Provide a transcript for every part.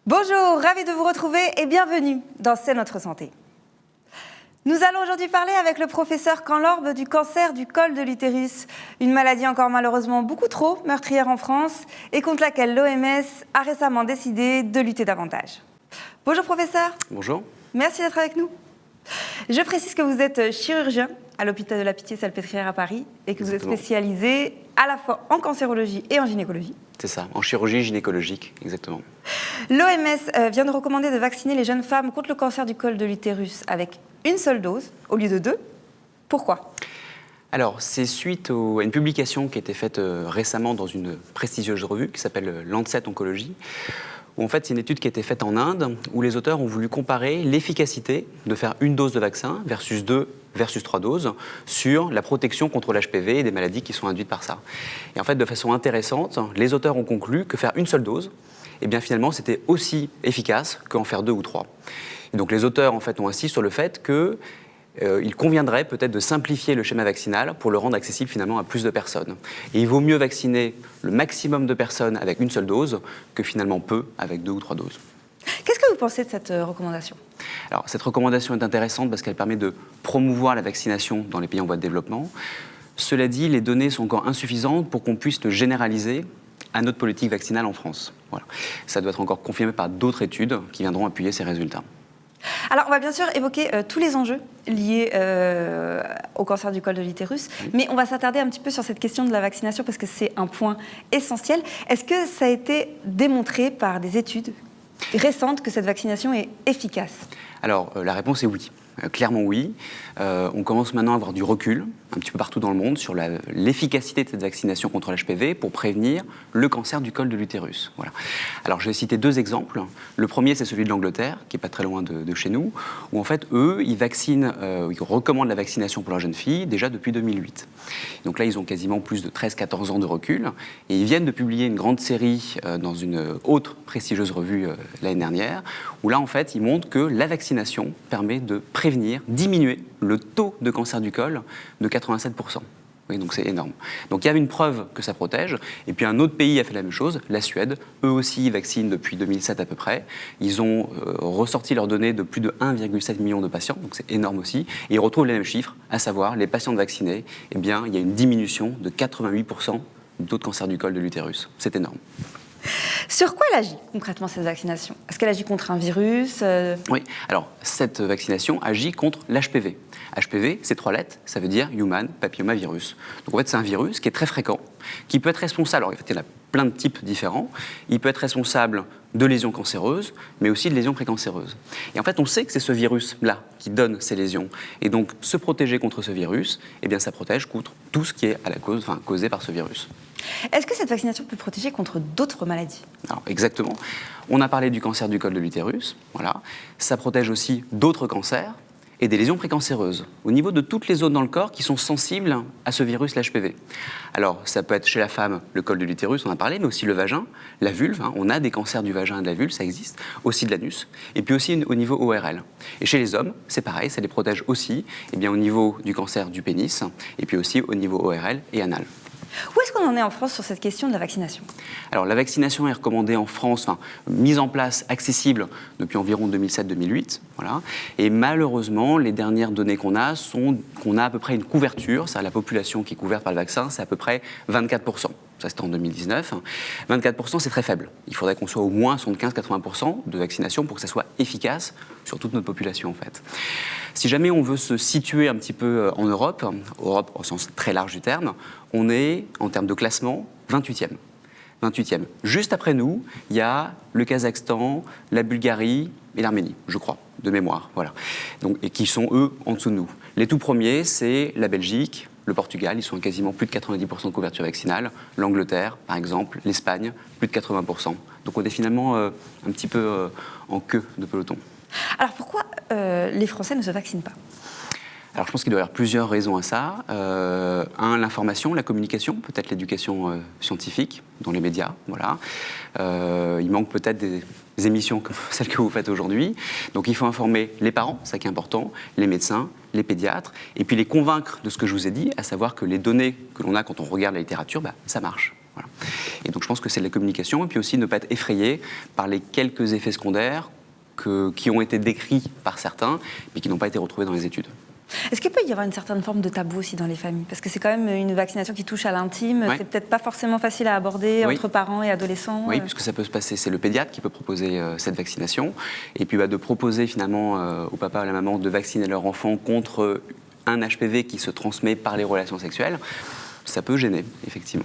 Bonjour, ravi de vous retrouver et bienvenue dans C'est notre santé. Nous allons aujourd'hui parler avec le professeur Canlorbe du cancer du col de l'utérus, une maladie encore malheureusement beaucoup trop meurtrière en France et contre laquelle l'OMS a récemment décidé de lutter davantage. Bonjour professeur. Bonjour. Merci d'être avec nous. Je précise que vous êtes chirurgien à l'hôpital de la Pitié-Salpêtrière à Paris et que vous êtes spécialisé à la fois en cancérologie et en gynécologie. C'est ça, en chirurgie gynécologique, exactement. L'OMS vient de recommander de vacciner les jeunes femmes contre le cancer du col de l'utérus avec une seule dose au lieu de 2. Pourquoi ? Alors, c'est suite à une publication qui a été faite récemment dans une prestigieuse revue qui s'appelle Lancet Oncology, où en fait c'est une étude qui a été faite en Inde, où les auteurs ont voulu comparer l'efficacité de faire une dose de vaccin versus 2 versus 3 doses sur la protection contre l'HPV et des maladies qui sont induites par ça. Et en fait, de façon intéressante, les auteurs ont conclu que faire une seule dose, eh bien finalement, c'était aussi efficace qu'en faire 2 ou 3. Et donc les auteurs en fait ont insisté sur le fait que il conviendrait peut-être de simplifier le schéma vaccinal pour le rendre accessible finalement à plus de personnes. Et il vaut mieux vacciner le maximum de personnes avec une seule dose que finalement peu avec 2 ou 3 doses. Qu'est-ce que vous pensez de cette recommandation ? Alors, cette recommandation est intéressante parce qu'elle permet de promouvoir la vaccination dans les pays en voie de développement. Cela dit, les données sont encore insuffisantes pour qu'on puisse le généraliser à notre politique vaccinale en France. Voilà. Ça doit être encore confirmé par d'autres études qui viendront appuyer ces résultats. Alors, on va bien sûr évoquer tous les enjeux liés au cancer du col de l'utérus, mais on va s'attarder un petit peu sur cette question de la vaccination parce que c'est un point essentiel. Est-ce que ça a été démontré par des études récentes que cette vaccination est efficace ? Alors, la réponse est oui. Clairement oui. On commence maintenant à avoir du recul, un petit peu partout dans le monde, sur l'efficacité de cette vaccination contre l'HPV pour prévenir le cancer du col de l'utérus. Voilà. Alors, je vais citer 2 exemples. Le premier, c'est celui de l'Angleterre, qui n'est pas très loin de chez nous, où en fait, eux, ils recommandent la vaccination pour leurs jeunes filles déjà depuis 2008. Donc là, ils ont quasiment plus de 13-14 ans de recul, et ils viennent de publier une grande série dans une autre prestigieuse revue l'année dernière, où là, en fait, ils montrent que la vaccination permet de prévenir, diminuer le taux de cancer du col de 87%. Oui, donc c'est énorme. Donc il y a une preuve que ça protège. Et puis un autre pays a fait la même chose, la Suède. Eux aussi vaccinent depuis 2007 à peu près. Ils ont ressorti leurs données de plus de 1,7 million de patients, donc c'est énorme aussi. Et ils retrouvent les mêmes chiffres, à savoir les patients vaccinés, eh bien il y a une diminution de 88% du taux de cancer du col de l'utérus. C'est énorme. Sur quoi elle agit concrètement cette vaccination ? Est-ce qu'elle agit contre un virus ? Oui, alors cette vaccination agit contre l'HPV. HPV, c'est 3 lettres, ça veut dire Human Papillomavirus. Donc en fait, c'est un virus qui est très fréquent, qui peut être responsable, alors en fait, il y en a plein de types différents, il peut être responsable de lésions cancéreuses, mais aussi de lésions précancéreuses. Et en fait, on sait que c'est ce virus-là qui donne ces lésions. Et donc, se protéger contre ce virus, eh bien, ça protège contre tout ce qui est causé par ce virus. Est-ce que cette vaccination peut protéger contre d'autres maladies ? Alors, exactement. On a parlé du cancer du col de l'utérus. Voilà. Ça protège aussi d'autres cancers et des lésions précancéreuses, au niveau de toutes les zones dans le corps qui sont sensibles à ce virus, l'HPV. Alors, ça peut être chez la femme, le col de l'utérus, on en a parlé, mais aussi le vagin, la vulve, on a des cancers du vagin et de la vulve, ça existe, aussi de l'anus, et puis aussi au niveau ORL. Et chez les hommes, c'est pareil, ça les protège aussi, eh bien, au niveau du cancer du pénis, et puis aussi au niveau ORL et anal. Où est-ce qu'on en est en France sur cette question de la vaccination ? Alors, la vaccination est recommandée en France, mise en place, accessible depuis environ 2007-2008. Voilà. Et malheureusement, les dernières données qu'on a sont qu'on a à peu près une couverture, la population qui est couverte par le vaccin, c'est à peu près 24%. Ça, c'était en 2019. 24%, c'est très faible. Il faudrait qu'on soit au moins 75-80% de vaccination pour que ça soit efficace sur toute notre population, en fait. Si jamais on veut se situer un petit peu en Europe au sens très large du terme, on est, en termes de classement, 28e. 28e. Juste après nous, il y a le Kazakhstan, la Bulgarie et l'Arménie, je crois, de mémoire. Voilà. Donc, et qui sont, eux, en dessous de nous. Les tout premiers, c'est la Belgique, le Portugal, ils sont à quasiment plus de 90% de couverture vaccinale. L'Angleterre, par exemple, l'Espagne, plus de 80%. Donc on est finalement un petit peu en queue de peloton. Alors pourquoi les Français ne se vaccinent pas ? Alors je pense qu'il doit y avoir plusieurs raisons à ça. L'information, la communication, peut-être l'éducation scientifique dans les médias. Voilà. Il manque peut-être des émissions comme celles que vous faites aujourd'hui. Donc il faut informer les parents, ça qui est important, les médecins, les pédiatres, et puis les convaincre de ce que je vous ai dit, à savoir que les données que l'on a quand on regarde la littérature, ça marche. Voilà. Et donc je pense que c'est de la communication, et puis aussi ne pas être effrayé par les quelques effets secondaires qui ont été décrits par certains, mais qui n'ont pas été retrouvés dans les études. Est-ce qu'il peut y avoir une certaine forme de tabou aussi dans les familles? Parce que c'est quand même une vaccination qui touche à l'intime, Ouais. c'est peut-être pas forcément facile à aborder Oui. entre parents et adolescents. Oui, puisque ça peut se passer, c'est le pédiatre qui peut proposer cette vaccination, et puis de proposer finalement au papa ou à la maman de vacciner leur enfant contre un HPV qui se transmet par les relations sexuelles. Ça peut gêner, effectivement.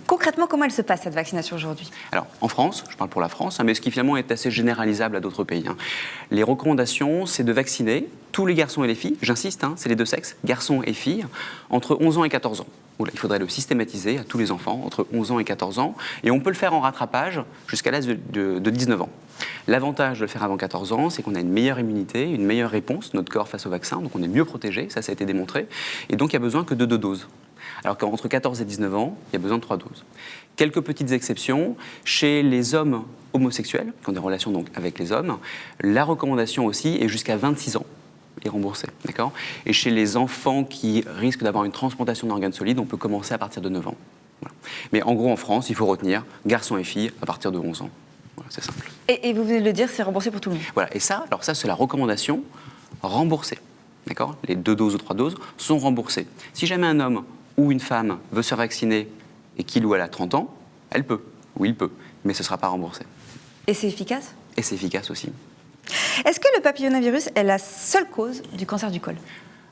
Concrètement, comment elle se passe cette vaccination aujourd'hui? Alors, en France, je parle pour la France, mais ce qui finalement est assez généralisable à d'autres pays. Les recommandations, c'est de vacciner tous les garçons et les filles, j'insiste, c'est les deux sexes, garçons et filles, entre 11 ans et 14 ans. Oula, il faudrait le systématiser à tous les enfants, entre 11 ans et 14 ans, et on peut le faire en rattrapage jusqu'à l'âge de 19 ans. L'avantage de le faire avant 14 ans, c'est qu'on a une meilleure immunité, une meilleure réponse, notre corps face au vaccin, donc on est mieux protégé, ça a été démontré, et donc il n'y a besoin que de 2 doses. Alors qu'entre 14 et 19 ans, il y a besoin de 3 doses. Quelques petites exceptions. Chez les hommes homosexuels, qui ont des relations donc avec les hommes, la recommandation aussi est jusqu'à 26 ans et remboursée. D'accord ? Et chez les enfants qui risquent d'avoir une transplantation d'organes solides, on peut commencer à partir de 9 ans. Voilà. Mais en gros, en France, il faut retenir garçons et filles à partir de 11 ans. Voilà, c'est simple. Et vous venez de le dire, c'est remboursé pour tout le monde. Voilà. Et ça, c'est la recommandation remboursée. D'accord ? Les 2 doses ou 3 doses sont remboursées. Si jamais un homme ou une femme veut se faire vacciner et qu'il ou elle a 30 ans, elle peut, ou il peut, mais ce ne sera pas remboursé. Et c'est efficace? Et c'est efficace aussi. Est-ce que le papillomavirus est la seule cause du cancer du col?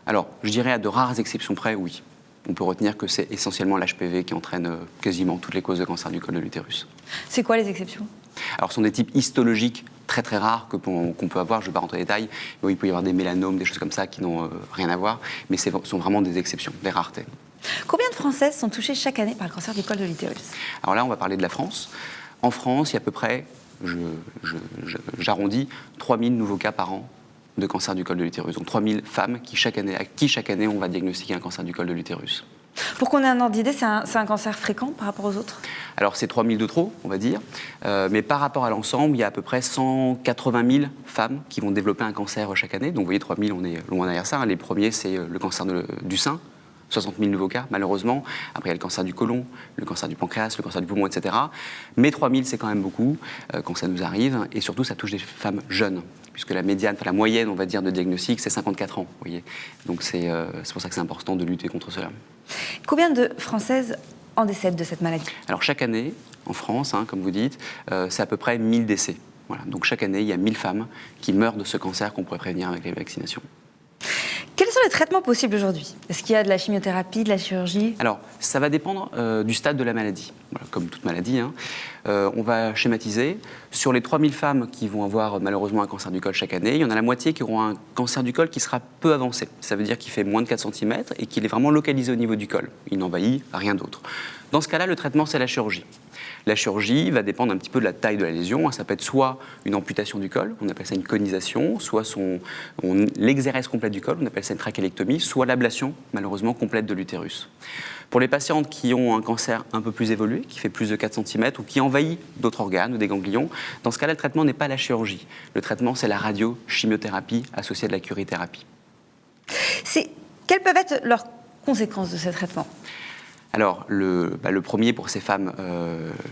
Alors, je dirais à de rares exceptions près, oui. On peut retenir que c'est essentiellement l'HPV qui entraîne quasiment toutes les causes de cancer du col de l'utérus. C'est quoi les exceptions? Alors, ce sont des types histologiques très très rares qu'on peut avoir, je ne vais pas rentrer dans les détails, mais il peut y avoir des mélanomes, des choses comme ça qui n'ont rien à voir, mais ce sont vraiment des exceptions, des raretés. Combien de Françaises sont touchées chaque année par le cancer du col de l'utérus? Alors là, on va parler de la France. En France, il y a à peu près, j'arrondis, 3000 nouveaux cas par an de cancer du col de l'utérus. Donc 3000 femmes à qui chaque année on va diagnostiquer un cancer du col de l'utérus. Pour qu'on ait un ordre d'idée, c'est un cancer fréquent par rapport aux autres? Alors c'est 3000 de trop, on va dire, mais par rapport à l'ensemble, il y a à peu près 180 000 femmes qui vont développer un cancer chaque année. Donc vous voyez, 3000, on est loin derrière ça. Les premiers, c'est le cancer du sein. 60 000 nouveaux cas, malheureusement. Après, il y a le cancer du côlon, le cancer du pancréas, le cancer du poumon, etc. Mais 3 000, c'est quand même beaucoup quand ça nous arrive. Et surtout, ça touche des femmes jeunes, puisque la moyenne, on va dire, de diagnostic, c'est 54 ans. Vous voyez. Donc, c'est pour ça que c'est important de lutter contre cela. Combien de Françaises en décèdent de cette maladie? Alors, chaque année, en France, comme vous dites, c'est à peu près 1000 décès. Voilà. Donc, chaque année, il y a 1000 femmes qui meurent de ce cancer qu'on pourrait prévenir avec les vaccinations. Quels sont les traitements possibles aujourd'hui? Est-ce qu'il y a de la chimiothérapie, de la chirurgie? Alors, ça va dépendre du stade de la maladie. Voilà, comme toute maladie, on va schématiser. Sur les 3000 femmes qui vont avoir malheureusement un cancer du col chaque année, il y en a la moitié qui auront un cancer du col qui sera peu avancé. Ça veut dire qu'il fait moins de 4 cm et qu'il est vraiment localisé au niveau du col. Il n'envahit rien d'autre. Dans ce cas-là, le traitement, c'est la chirurgie. La chirurgie va dépendre un petit peu de la taille de la lésion. Ça peut être soit une amputation du col, on appelle ça une conisation, soit l'exérèse complète du col, on appelle ça une trachélectomie, soit l'ablation, malheureusement, complète de l'utérus. Pour les patientes qui ont un cancer un peu plus évolué, qui fait plus de 4 cm ou qui envahit d'autres organes ou des ganglions, dans ce cas-là, le traitement n'est pas la chirurgie. Le traitement, c'est la radiochimiothérapie associée à de la curithérapie. Quelles peuvent être leurs conséquences de ce traitement? Alors, le premier pour ces femmes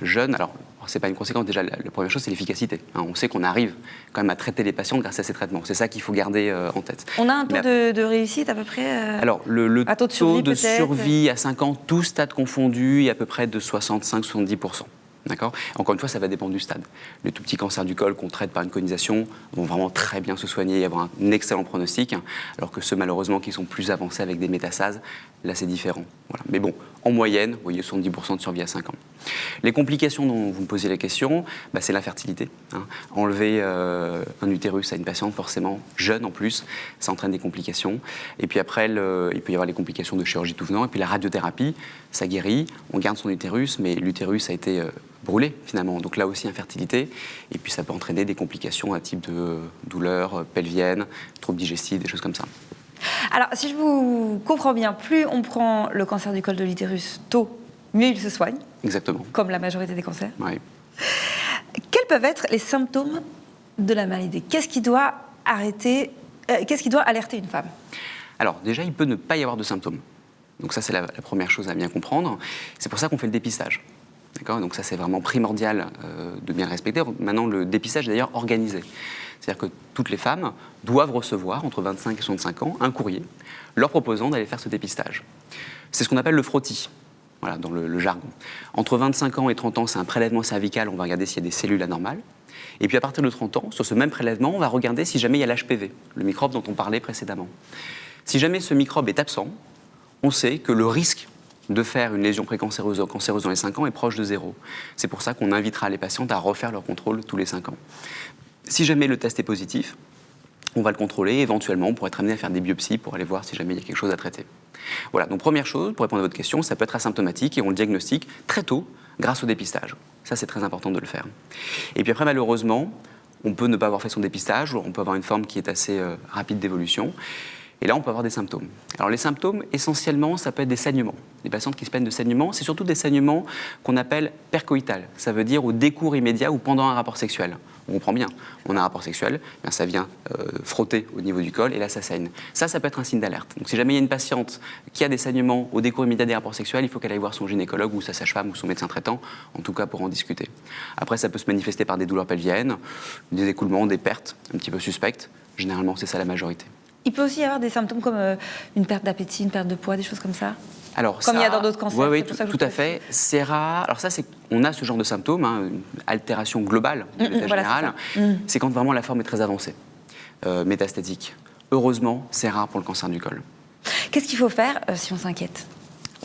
jeunes, alors c'est pas une conséquence, déjà la première chose c'est l'efficacité. On sait qu'on arrive quand même à traiter les patients grâce à ces traitements. C'est ça qu'il faut garder en tête. On a un taux de réussite à peu près Alors, le taux de survie à 5 ans, tous stades confondus, est à peu près de 65-70%. D'accord ? Encore une fois, ça va dépendre du stade. Les tout petits cancers du col qu'on traite par une conisation vont vraiment très bien se soigner et avoir un excellent pronostic, alors que ceux malheureusement qui sont plus avancés avec des métastases, là c'est différent. Voilà. Mais bon, en moyenne, vous voyez 70% de survie à 5 ans. Les complications dont vous me posiez la question, c'est l'infertilité. Enlever un utérus à une patiente, forcément, jeune en plus, ça entraîne des complications. Et puis après, il peut y avoir les complications de chirurgie tout venant. Et puis la radiothérapie, ça guérit, on garde son utérus, mais l'utérus a été brûlé finalement. Donc là aussi, infertilité. Et puis ça peut entraîner des complications à type de douleurs pelviennes, troubles digestifs, des choses comme ça. Alors, si je vous comprends bien, plus on prend le cancer du col de l'utérus tôt, mieux il se soigne. Exactement. Comme la majorité des cancers. Oui. Quels peuvent être les symptômes de la maladie? Qu'est-ce qui doit alerter une femme? Alors, déjà, il peut ne pas y avoir de symptômes. Donc ça, c'est la première chose à bien comprendre. C'est pour ça qu'on fait le dépistage. D'accord ? Donc ça, c'est vraiment primordial de bien le respecter. Maintenant, le dépistage est d'ailleurs organisé. C'est-à-dire que toutes les femmes doivent recevoir, entre 25 et 65 ans, un courrier leur proposant d'aller faire ce dépistage. C'est ce qu'on appelle le frottis, voilà, dans le jargon. Entre 25 ans et 30 ans, c'est un prélèvement cervical, on va regarder s'il y a des cellules anormales. Et puis à partir de 30 ans, sur ce même prélèvement, on va regarder si jamais il y a l'HPV, le microbe dont on parlait précédemment. Si jamais ce microbe est absent, on sait que le risque de faire une lésion précancéreuse ou cancéreuse dans les 5 ans est proche de 0. C'est pour ça qu'on invitera les patientes à refaire leur contrôle tous les 5 ans. Si jamais le test est positif, on va le contrôler, éventuellement on pourrait être amené à faire des biopsies pour aller voir si jamais il y a quelque chose à traiter. Voilà, donc première chose, pour répondre à votre question, ça peut être asymptomatique et on le diagnostique très tôt grâce au dépistage. Ça, c'est très important de le faire. Et puis après, malheureusement, on peut ne pas avoir fait son dépistage, ou on peut avoir une forme qui est assez rapide d'évolution. Et là, on peut avoir des symptômes. Alors les symptômes, essentiellement, ça peut être des saignements. Les patientes qui se plaignent de saignements, c'est surtout des saignements qu'on appelle percoïtales. Ça veut dire au décours immédiat ou pendant un rapport sexuel. On comprend bien, on a un rapport sexuel, bien ça vient frotter au niveau du col et là ça saigne. Ça peut être un signe d'alerte. Donc si jamais il y a une patiente qui a des saignements au décours immédiat des rapports sexuels, il faut qu'elle aille voir son gynécologue ou sa sage-femme ou son médecin traitant, en tout cas pour en discuter. Après ça peut se manifester par des douleurs pelviennes, des écoulements, des pertes un petit peu suspectes. Généralement c'est ça la majorité. Il peut aussi y avoir des symptômes comme une perte d'appétit, une perte de poids, des choses comme ça. Alors, comme il y a dans d'autres cancers. Oui, tout à fait. C'est rare. Alors ça, on a ce genre de symptômes, hein, une altération globale de l'état général. C'est quand vraiment la forme est très avancée, métastatique. Heureusement, c'est rare pour le cancer du col. Qu'est-ce qu'il faut faire si on s'inquiète ?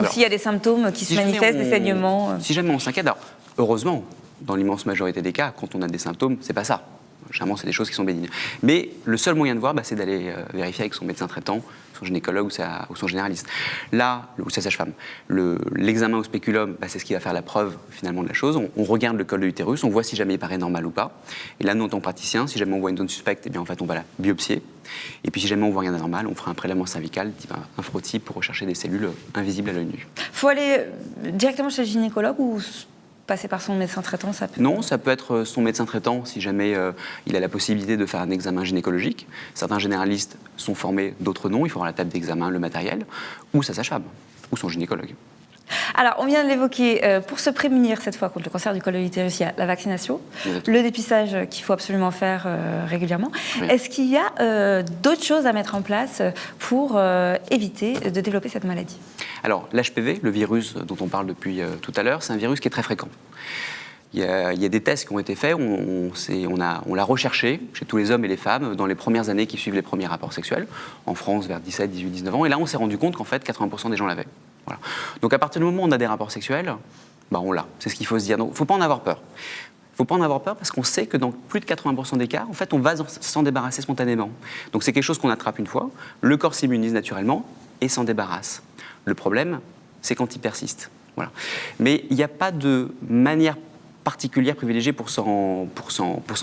Ou s'il y a des symptômes qui se manifestent, des saignements Si jamais on s'inquiète, alors heureusement, dans l'immense majorité des cas, quand on a des symptômes, c'est pas ça. Généralement, c'est des choses qui sont bénignes. Mais le seul moyen de voir, c'est d'aller vérifier avec son médecin traitant, son gynécologue ou son généraliste. Là, ou sa sage-femme, l'examen au spéculum, c'est ce qui va faire la preuve finalement de la chose. On regarde le col de l'utérus, on voit si jamais il paraît normal ou pas. Et là, nous, en tant que praticien, si jamais on voit une zone suspecte, eh bien, en fait, on va la biopsier. Et puis, si jamais on voit rien d'anormal, on fera un prélèvement cervical, un frottis pour rechercher des cellules invisibles à l'œil nu. Il faut aller directement chez le gynécologue ou passer par son médecin traitant, ça peut... Non, ça peut être son médecin traitant si jamais il a la possibilité de faire un examen gynécologique. Certains généralistes sont formés, d'autres non. Il faudra la table d'examen, le matériel, ou sa sage-femme, ou son gynécologue. Alors, on vient de l'évoquer, pour se prémunir cette fois contre le cancer du col de l'utérus, il y a la vaccination, le dépistage qu'il faut absolument faire régulièrement. Oui. Est-ce qu'il y a d'autres choses à mettre en place pour éviter de développer cette maladie ? Alors, l'HPV, le virus dont on parle depuis tout à l'heure, c'est un virus qui est très fréquent. Il y a des tests qui ont été faits, on l'a recherché chez tous les hommes et les femmes dans les premières années qui suivent les premiers rapports sexuels, en France vers 17, 18, 19 ans, et là on s'est rendu compte qu'en fait 80% des gens l'avaient. Voilà. Donc à partir du moment où on a des rapports sexuels, on l'a, c'est ce qu'il faut se dire. Donc il ne faut pas en avoir peur. Il ne faut pas en avoir peur parce qu'on sait que dans plus de 80% des cas, en fait, on va s'en débarrasser spontanément. Donc c'est quelque chose qu'on attrape une fois, le corps s'immunise naturellement et s'en débarrasse. Le problème, c'est quand il persiste. Voilà. Mais il n'y a pas de manière particulière privilégiée pour s'en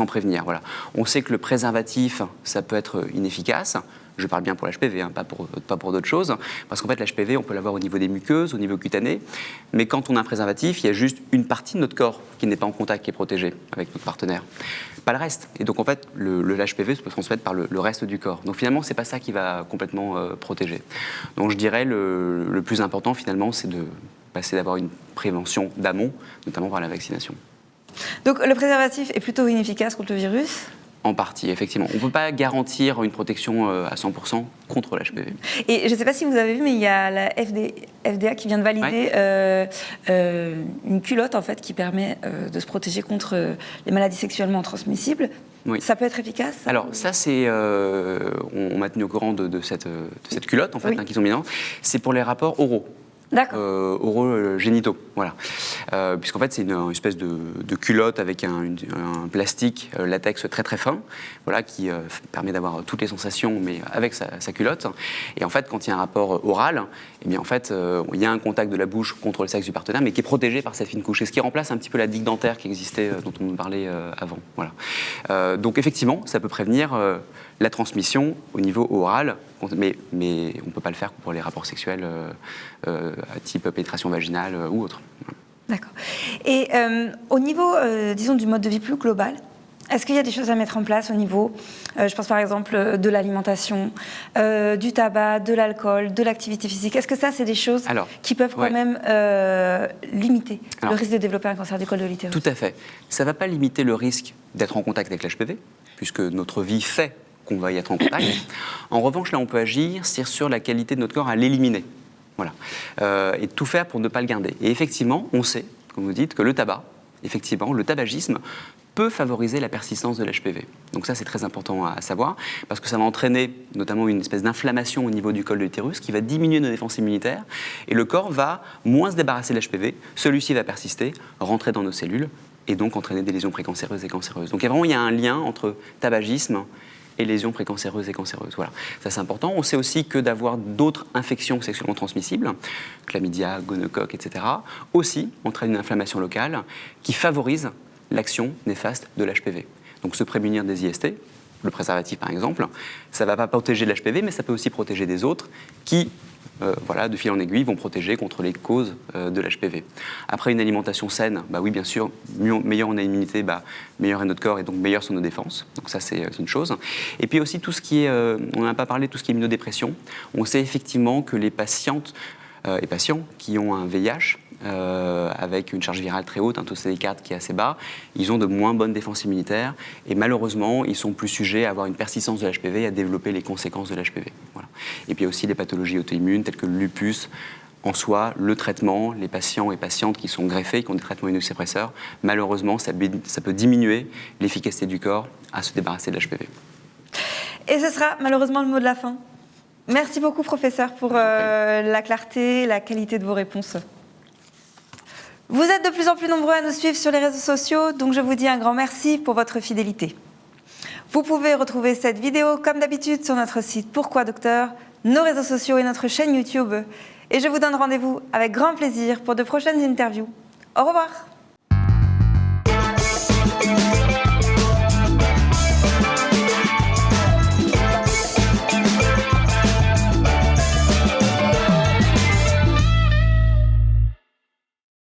prévenir. Voilà. On sait que le préservatif, ça peut être inefficace. Je parle bien pour l'HPV, pas pour d'autres choses. Parce qu'en fait, l'HPV, on peut l'avoir au niveau des muqueuses, au niveau cutané. Mais quand on a un préservatif, il y a juste une partie de notre corps qui n'est pas en contact, qui est protégée avec notre partenaire. Pas le reste. Et donc, en fait, l'HPV se peut transmettre par le reste du corps. Donc, finalement, c'est pas ça qui va complètement protéger. Donc, je dirais, le plus important, finalement, c'est d'avoir une prévention d'amont, notamment par la vaccination. Donc, le préservatif est plutôt inefficace contre le virus ? En partie, effectivement. On ne peut pas garantir une protection à 100% contre l'HPV. Et je ne sais pas si vous avez vu, mais il y a la FDA qui vient de valider une culotte en fait, qui permet de se protéger contre les maladies sexuellement transmissibles. Oui. Ça peut être efficace ? Alors ça, on m'a tenu au courant de cette culotte en fait, qu'ils ont mis dedans. C'est pour les rapports oraux. Orogénitaux, voilà. Puisqu'en fait, c'est une espèce de culotte avec un plastique latex très très fin, voilà, qui permet d'avoir toutes les sensations, mais avec sa culotte. Et en fait, quand il y a un rapport oral, eh bien, en fait, il y a un contact de la bouche contre le sexe du partenaire, mais qui est protégé par cette fine couche. Et ce qui remplace un petit peu la digue dentaire qui existait, dont on nous parlait avant. Voilà. Donc effectivement, ça peut prévenir la transmission au niveau oral, mais on ne peut pas le faire pour les rapports sexuels type pénétration vaginale ou autre. D'accord. Et au niveau, disons, du mode de vie plus global, Est-ce qu'il y a des choses à mettre en place au niveau, je pense par exemple de l'alimentation, du tabac, de l'alcool, de l'activité physique? Est-ce que ça, c'est des choses qui peuvent quand même limiter le risque de développer un cancer du col de l'utérus? Tout à fait. Ça ne va pas limiter le risque d'être en contact avec l'HPV, puisque notre vie fait qu'on va y être en contact. En revanche, là, on peut agir sur la qualité de notre corps à l'éliminer. Voilà. Et tout faire pour ne pas le garder. Et effectivement, on sait, comme vous dites, que le tabac, effectivement, le tabagisme peut favoriser la persistance de l'HPV. Donc ça, c'est très important à savoir, parce que ça va entraîner notamment une espèce d'inflammation au niveau du col de l'utérus qui va diminuer nos défenses immunitaires, et le corps va moins se débarrasser de l'HPV, celui-ci va persister, rentrer dans nos cellules, et donc entraîner des lésions précancéreuses et cancéreuses. Donc il y a un lien entre tabagisme et lésions précancéreuses et cancéreuses. Voilà. Ça, c'est important. On sait aussi que d'avoir d'autres infections sexuellement transmissibles, chlamydia, gonocoque, etc., aussi entraîne une inflammation locale qui favorise l'action néfaste de l'HPV. Donc se prémunir des IST, le préservatif par exemple, ça ne va pas protéger l'HPV, mais ça peut aussi protéger des autres qui, de fil en aiguille, vont protéger contre les causes de l'HPV. Après, une alimentation saine, oui, bien sûr, meilleure on a une immunité, meilleur est notre corps et donc meilleures sont nos défenses. Donc ça, c'est une chose. Et puis aussi, tout ce qui est, on n'en a pas parlé, tout ce qui est immunodépression. On sait effectivement que les patientes et patients qui ont un VIH, avec une charge virale très haute, un taux CD4 qui est assez bas, ils ont de moins bonnes défenses immunitaires et malheureusement, ils sont plus sujets à avoir une persistance de l'HPV et à développer les conséquences de l'HPV. Voilà. Et puis il y a aussi des pathologies auto-immunes telles que le lupus. En soi, le traitement, les patients et patientes qui sont greffés, qui ont des traitements immunosuppresseurs, malheureusement, ça peut diminuer l'efficacité du corps à se débarrasser de l'HPV. Et ce sera malheureusement le mot de la fin. Merci beaucoup, professeur, pour la clarté, la qualité de vos réponses. Vous êtes de plus en plus nombreux à nous suivre sur les réseaux sociaux, donc je vous dis un grand merci pour votre fidélité. Vous pouvez retrouver cette vidéo, comme d'habitude, sur notre site Pourquoi Docteur, nos réseaux sociaux et notre chaîne YouTube. Et je vous donne rendez-vous avec grand plaisir pour de prochaines interviews. Au revoir.